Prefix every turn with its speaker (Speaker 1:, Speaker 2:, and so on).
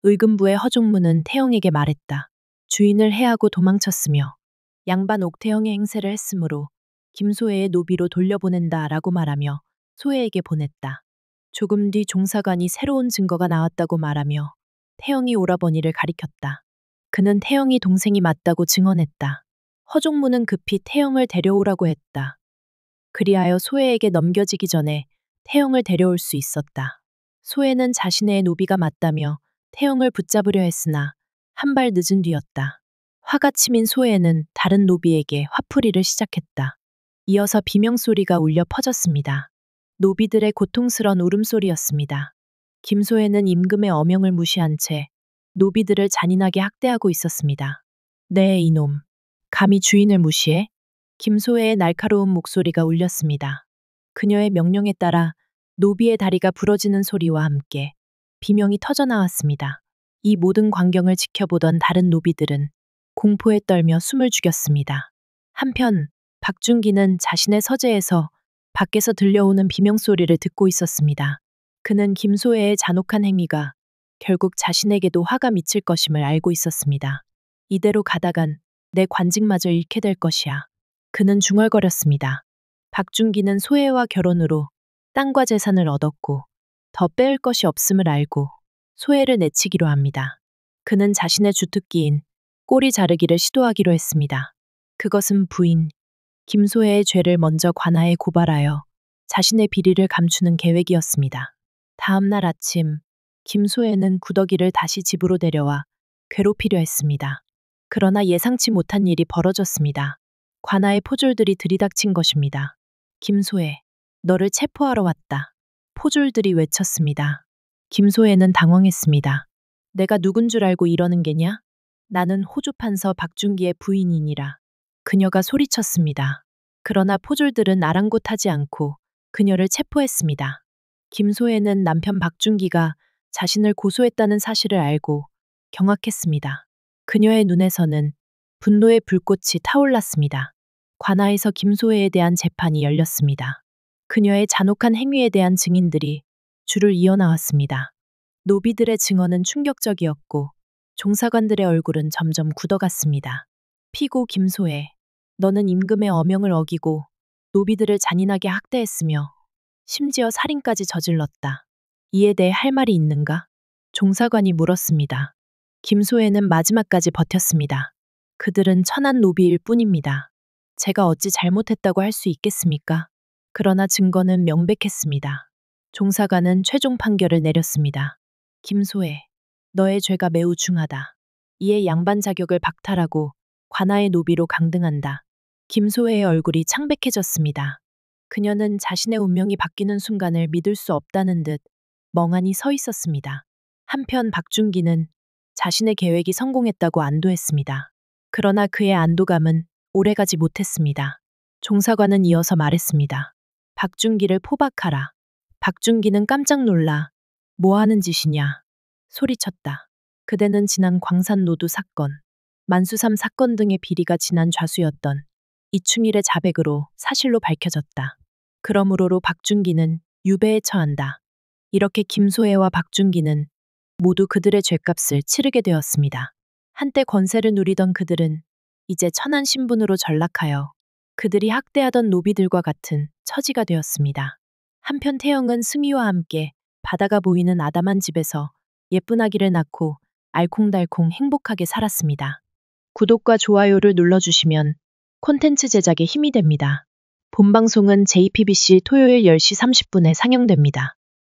Speaker 1: 의금부의 허종무는 태영에게 말했다. 주인을 해하고 도망쳤으며 양반 옥태영의 행세를 했으므로 김소혜의 노비로 돌려보낸다라고 말하며 소혜에게 보냈다. 조금 뒤 종사관이 새로운 증거가 나왔다고 말하며 태영이 오라버니를 가리켰다. 그는 태영이 동생이 맞다고 증언했다. 허종무는 급히 태영을 데려오라고 했다. 그리하여 소혜에게 넘겨지기 전에 태영을 데려올 수 있었다. 소혜는 자신의 노비가 맞다며 태영을 붙잡으려 했으나 한 발 늦은 뒤였다. 화가 치민 소혜는 다른 노비에게 화풀이를 시작했다. 이어서 비명소리가 울려 퍼졌습니다. 노비들의 고통스런 울음소리였습니다. 김소혜는 임금의 어명을 무시한 채 노비들을 잔인하게 학대하고 있었습니다. 네, 이놈. 감히 주인을 무시해? 김소혜의 날카로운 목소리가 울렸습니다. 그녀의 명령에 따라 노비의 다리가 부러지는 소리와 함께 비명이 터져나왔습니다. 이 모든 광경을 지켜보던 다른 노비들은 공포에 떨며 숨을 죽였습니다. 한편 박준기는 자신의 서재에서 밖에서 들려오는 비명소리를 듣고 있었습니다. 그는 김소혜의 잔혹한 행위가 결국 자신에게도 화가 미칠 것임을 알고 있었습니다. 이대로 가다간 내 관직마저 잃게 될 것이야. 그는 중얼거렸습니다. 박준기는 소혜와 결혼으로 땅과 재산을 얻었고 더 빼올 것이 없음을 알고 소혜를 내치기로 합니다. 그는 자신의 주특기인 꼬리 자르기를 시도하기로 했습니다. 그것은 부인 김소혜의 죄를 먼저 관아에 고발하여 자신의 비리를 감추는 계획이었습니다. 다음 날 아침 김소혜는 구더기를 다시 집으로 데려와 괴롭히려 했습니다. 그러나 예상치 못한 일이 벌어졌습니다. 관아의 포졸들이 들이닥친 것입니다. 김소혜, 너를 체포하러 왔다. 포졸들이 외쳤습니다. 김소혜는 당황했습니다. 내가 누군 줄 알고 이러는 게냐? 나는 호주판서 박준기의 부인이니라. 그녀가 소리쳤습니다. 그러나 포졸들은 아랑곳하지 않고 그녀를 체포했습니다. 김소혜는 남편 박준기가 자신을 고소했다는 사실을 알고 경악했습니다. 그녀의 눈에서는 분노의 불꽃이 타올랐습니다. 관아에서 김소혜에 대한 재판이 열렸습니다. 그녀의 잔혹한 행위에 대한 증인들이 줄을 이어나왔습니다. 노비들의 증언은 충격적이었고 종사관들의 얼굴은 점점 굳어갔습니다. 피고 김소혜, 너는 임금의 어명을 어기고 노비들을 잔인하게 학대했으며 심지어 살인까지 저질렀다. 이에 대해 할 말이 있는가? 종사관이 물었습니다. 김소혜는 마지막까지 버텼습니다. 그들은 천한 노비일 뿐입니다. 제가 어찌 잘못했다고 할 수 있겠습니까? 그러나 증거는 명백했습니다. 종사관은 최종 판결을 내렸습니다. 김소혜, 너의 죄가 매우 중하다. 이에 양반 자격을 박탈하고 관아의 노비로 강등한다. 김소혜의 얼굴이 창백해졌습니다. 그녀는 자신의 운명이 바뀌는 순간을 믿을 수 없다는 듯 멍하니 서 있었습니다. 한편 박준기는 자신의 계획이 성공했다고 안도했습니다. 그러나 그의 안도감은 오래가지 못했습니다. 종사관은 이어서 말했습니다. 박준기를 포박하라. 박준기는 깜짝 놀라 뭐 하는 짓이냐 소리쳤다. 그대는 지난 광산 노두 사건, 만수삼 사건 등의 비리가 지난 좌수였던 이충일의 자백으로 사실로 밝혀졌다. 그러므로 박준기는 유배에 처한다. 이렇게 김소혜와 박준기는 모두 그들의 죗값을 치르게 되었습니다. 한때 권세를 누리던 그들은 이제 천한 신분으로 전락하여 그들이 학대하던 노비들과 같은 처지가 되었습니다. 한편 태영은 승희와 함께 바다가 보이는 아담한 집에서 예쁜 아기를 낳고 알콩달콩 행복하게 살았습니다. 구독과 좋아요를 눌러주시면 콘텐츠 제작에 힘이 됩니다. 본 방송은 JPBC 토요일 10시 30분에 상영됩니다.